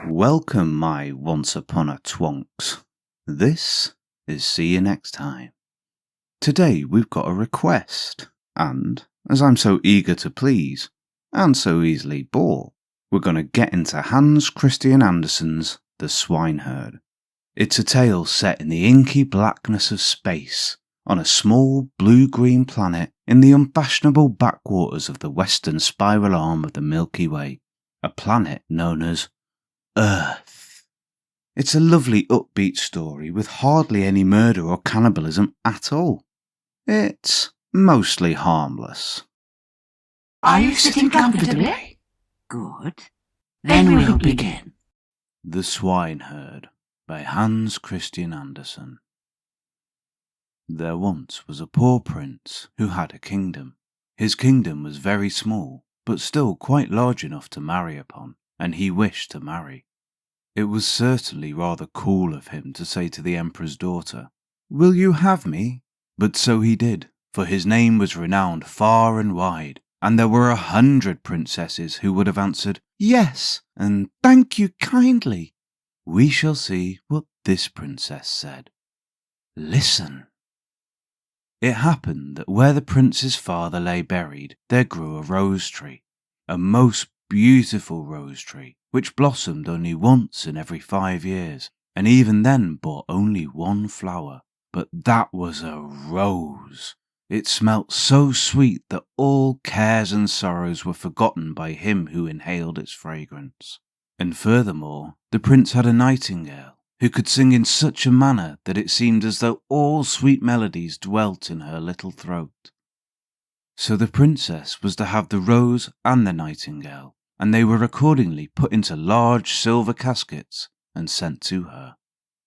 Welcome, my once upon a twonks. This is See You Next Time. Today we've got a request, and as I'm so eager to please, and so easily bore, we're going to get into Hans Christian Andersen's The Swineherd. It's a tale set in the inky blackness of space, on a small blue-green planet in the unfashionable backwaters of the western spiral arm of the Milky Way, a planet known as Earth. It's a lovely upbeat story with hardly any murder or cannibalism at all. It's mostly harmless. Are you sitting comfortably? Good. Then we'll begin. The Swineherd by Hans Christian Andersen. There once was a poor prince who had a kingdom. His kingdom was very small, but still quite large enough to marry upon, and he wished to marry. It was certainly rather cool of him to say to the emperor's daughter, "Will you have me?" But so he did, for his name was renowned far and wide, and there were 100 princesses who would have answered, "Yes, and thank you kindly." We shall see what this princess said. Listen. It happened that where the prince's father lay buried, there grew a rose tree, a most beautiful rose tree, which blossomed only once in every 5 years, and even then bore only one flower. But that was a rose. It smelt so sweet that all cares and sorrows were forgotten by him who inhaled its fragrance. And furthermore, the prince had a nightingale, who could sing in such a manner that it seemed as though all sweet melodies dwelt in her little throat. So the princess was to have the rose and the nightingale, and they were accordingly put into large silver caskets and sent to her.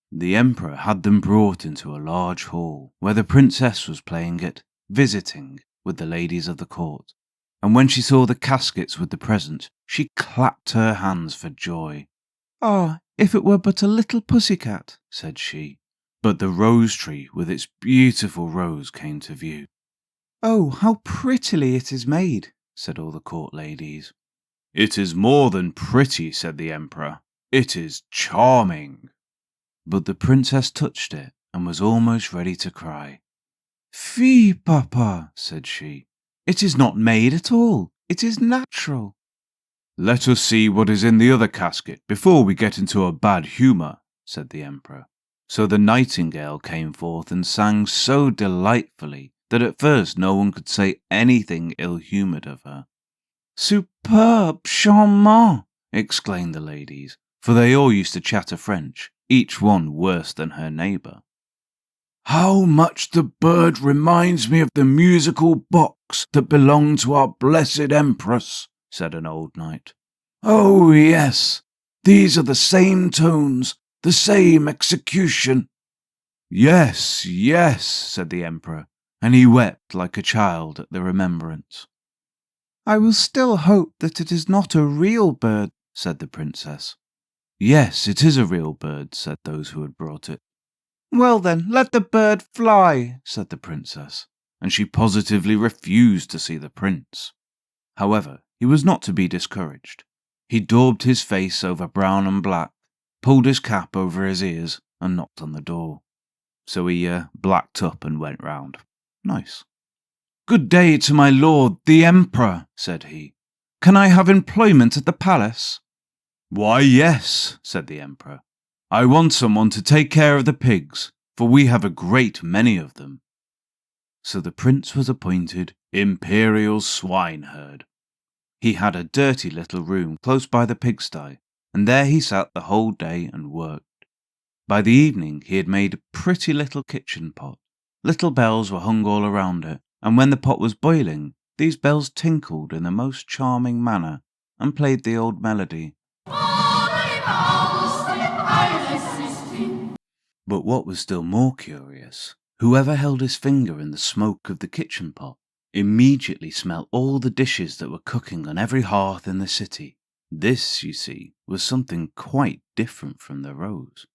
The emperor had them brought into a large hall, where the princess was playing at visiting with the ladies of the court, and when she saw the caskets with the presents, she clapped her hands for joy. "Ah, if it were but a little pussycat," said she. But the rose tree with its beautiful rose came to view. "Oh, how prettily it is made," said all the court ladies. "It is more than pretty," said the emperor. "It is charming." But the princess touched it and was almost ready to cry. "Fie, papa," said she. "It is not made at all. It is natural." "Let us see what is in the other casket before we get into a bad humour," said the emperor. So the nightingale came forth and sang so delightfully that at first no one could say anything ill-humoured of her. "Superbe, charmant!" exclaimed the ladies, for they all used to chatter French, each one worse than her neighbour. "How much the bird reminds me of the musical box that belonged to our blessed empress," said an old knight. "Oh, yes, these are the same tones, the same execution." "Yes, yes," said the emperor, and he wept like a child at the remembrance. "I will still hope that it is not a real bird," said the princess. "Yes, it is a real bird," said those who had brought it. "Well then, let the bird fly," said the princess, and she positively refused to see the prince. However, he was not to be discouraged. He daubed his face over brown and black, pulled his cap over his ears, and knocked on the door. So he blacked up and went round. Nice. "Good day to my lord, the emperor," said he. "Can I have employment at the palace?" "Why, yes," said the emperor. "I want someone to take care of the pigs, for we have a great many of them." So the prince was appointed imperial swineherd. He had a dirty little room close by the pigsty, and there he sat the whole day and worked. By the evening he had made a pretty little kitchen pot. Little bells were hung all around it, and when the pot was boiling, these bells tinkled in the most charming manner and played the old melody. But what was still more curious, whoever held his finger in the smoke of the kitchen pot immediately smelt all the dishes that were cooking on every hearth in the city. This, you see, was something quite different from the rose.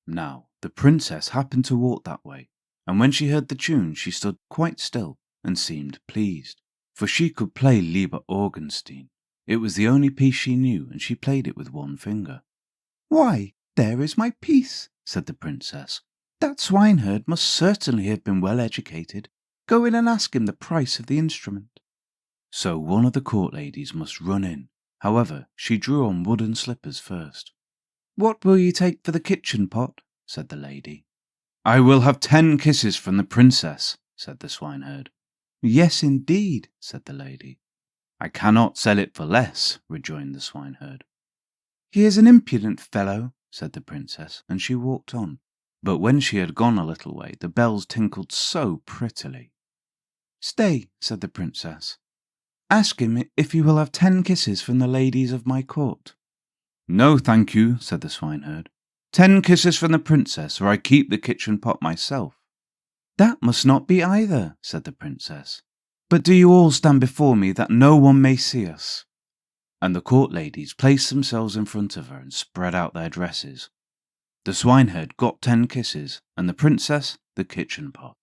Now, the princess happened to walk that way, and when she heard the tune she stood quite still and seemed pleased, for she could play Lieber Orgenstein. It was the only piece she knew, and she played it with one finger. "Why, there is my piece," said the princess. "That swineherd must certainly have been well educated. Go in and ask him the price of the instrument." So one of the court ladies must run in. However, she drew on wooden slippers first. "What will you take for the kitchen pot?" said the lady. "I will have 10 kisses from the princess," said the swineherd. "Yes, indeed," said the lady. "I cannot sell it for less," rejoined the swineherd. "He is an impudent fellow," said the princess, and she walked on. But when she had gone a little way, the bells tinkled so prettily. "Stay," said the princess. "Ask him if he will have 10 kisses from the ladies of my court." "No, thank you," said the swineherd. 10 kisses from the princess, or I keep the kitchen pot myself." "That must not be either," said the princess. "But do you all stand before me that no one may see us." And the court ladies placed themselves in front of her and spread out their dresses. The swineherd got 10 kisses, and the princess the kitchen pot.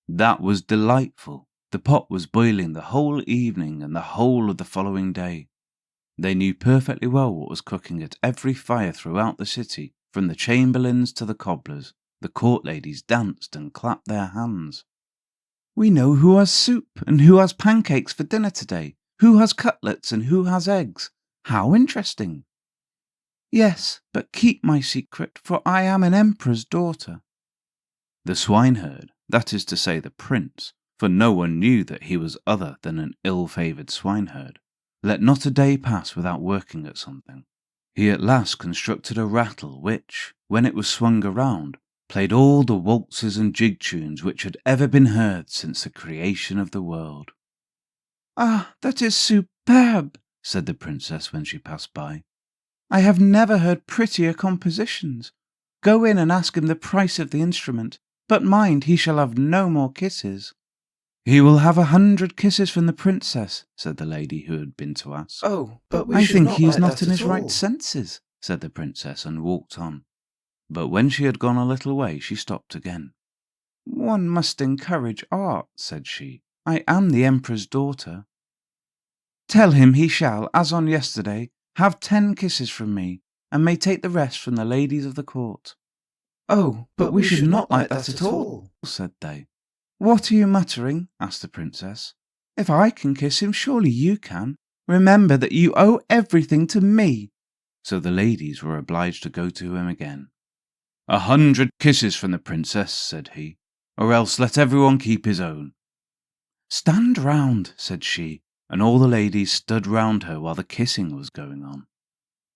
That was delightful. The pot was boiling the whole evening and the whole of the following day. They knew perfectly well what was cooking at every fire throughout the city. From the chamberlains to the cobblers, the court ladies danced and clapped their hands. "We know who has soup and who has pancakes for dinner today, who has cutlets and who has eggs. How interesting!" "Yes, but keep my secret, for I am an emperor's daughter." The swineherd, that is to say the prince, for no one knew that he was other than an ill-favoured swineherd, let not a day pass without working at something. He at last constructed a rattle which, when it was swung around, played all the waltzes and jig tunes which had ever been heard since the creation of the world. "Ah, that is superb," said the princess when she passed by. "I have never heard prettier compositions. Go in and ask him the price of the instrument, but mind, he shall have no more kisses." "He will have 100 kisses from the princess," said the lady who had been to ask. "Oh, but "I think he is not in his right senses," said the princess, and walked on. But when she had gone a little way, she stopped again. "One must encourage art," said she. "I am the emperor's daughter." "Tell him he shall, as on yesterday, have 10 kisses from me, and may take the rest from the ladies of the court." "Oh, but we should not like that at all," said they. "What are you muttering?" asked the princess. "If I can kiss him, surely you can. Remember that you owe everything to me." So the ladies were obliged to go to him again. 100 kisses from the princess," said he, "or else let everyone keep his own." "Stand round," said she, and all the ladies stood round her while the kissing was going on.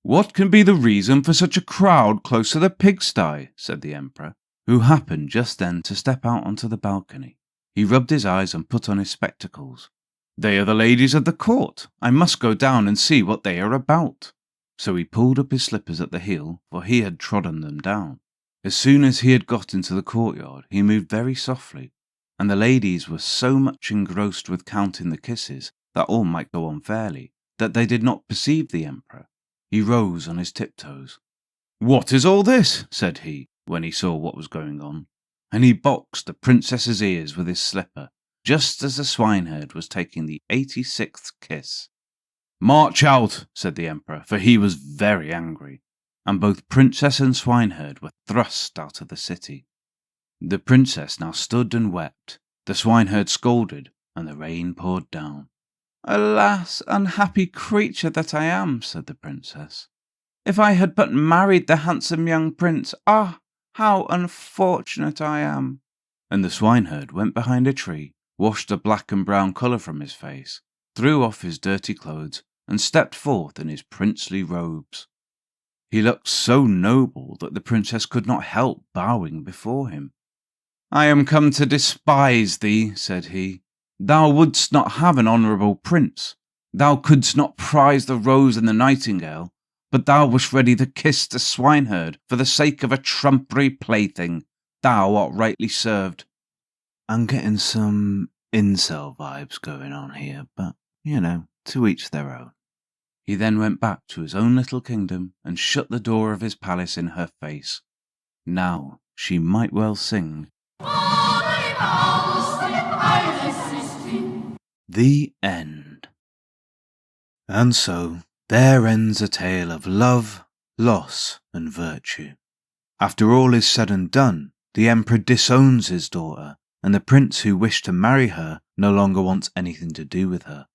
"What can be the reason for such a crowd close to the pigsty?" said the emperor, who happened just then to step out onto the balcony. He rubbed his eyes and put on his spectacles. "They are the ladies of the court. I must go down and see what they are about." So he pulled up his slippers at the heel, for he had trodden them down. As soon as he had got into the courtyard, he moved very softly, and the ladies were so much engrossed with counting the kisses, that all might go on fairly, that they did not perceive the emperor. He rose on his tiptoes. "What is all this?" said he, when he saw what was going on, and he boxed the princess's ears with his slipper, just as the swineherd was taking the 86th kiss. "March out," said the emperor, for he was very angry, and both princess and swineherd were thrust out of the city. The princess now stood and wept, the swineherd scolded, and the rain poured down. "Alas, unhappy creature that I am," said the princess. "If I had but married the handsome young prince, ah, how unfortunate I am." And the swineherd went behind a tree, washed the black and brown colour from his face, threw off his dirty clothes, and stepped forth in his princely robes. He looked so noble that the princess could not help bowing before him. "I am come to despise thee," said he. "Thou wouldst not have an honourable prince. Thou couldst not prize the rose and the nightingale, but thou wast ready to kiss the swineherd for the sake of a trumpery plaything. Thou art rightly served." I'm getting some incel vibes going on here, but, to each their own. He then went back to his own little kingdom and shut the door of his palace in her face. Now she might well sing. The end. And so there ends a tale of love, loss and virtue. After all is said and done, the emperor disowns his daughter, and the prince who wished to marry her no longer wants anything to do with her.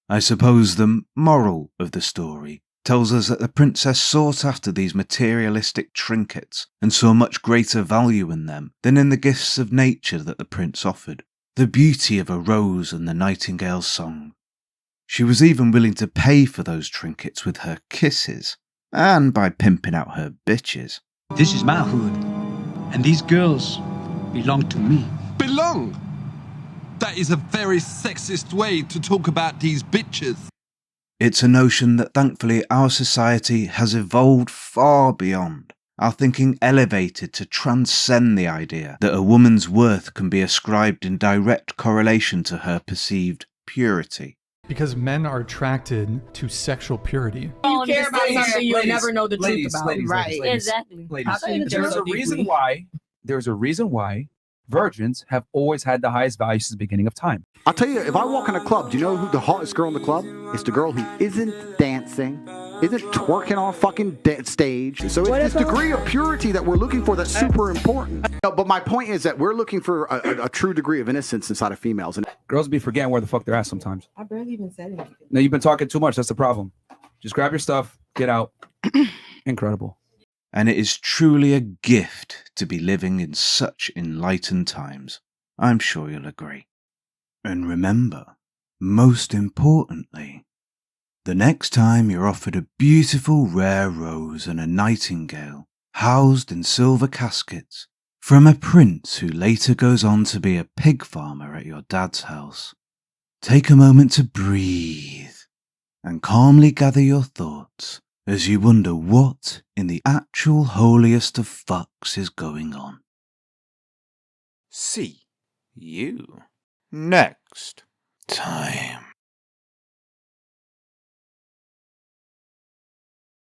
I suppose the moral of the story tells us that the princess sought after these materialistic trinkets and saw much greater value in them than in the gifts of nature that the prince offered, the beauty of a rose and the nightingale's song. She was even willing to pay for those trinkets with her kisses, and by pimping out her bitches. This is my hood, and these girls belong to me. Belong? That is a very sexist way to talk about these bitches. It's a notion that thankfully our society has evolved far beyond. Our thinking elevated to transcend the idea that a woman's worth can be ascribed in direct correlation to her perceived purity. Because men are attracted to sexual purity. You care about something you'll never know the truth about. Right. Exactly. There's a reason why virgins have always had the highest value since the beginning of time. I'll tell you, if I walk in a club, do you know who the hottest girl in the club? It's the girl who isn't dancing, isn't twerking on a fucking stage. So it's this degree of purity that we're looking for that's super important. No, but my point is that we're looking for a true degree of innocence inside of females. And Girls be forgetting where the fuck they're at sometimes. I barely even said anything. No, you've been talking too much. That's the problem. Just grab your stuff, get out. Incredible. And it is truly a gift to be living in such enlightened times. I'm sure you'll agree. And remember, most importantly, the next time you're offered a beautiful rare rose and a nightingale housed in silver caskets from a prince who later goes on to be a pig farmer at your dad's house, take a moment to breathe and calmly gather your thoughts as you wonder what in the actual holiest of fucks is going on. See you next time.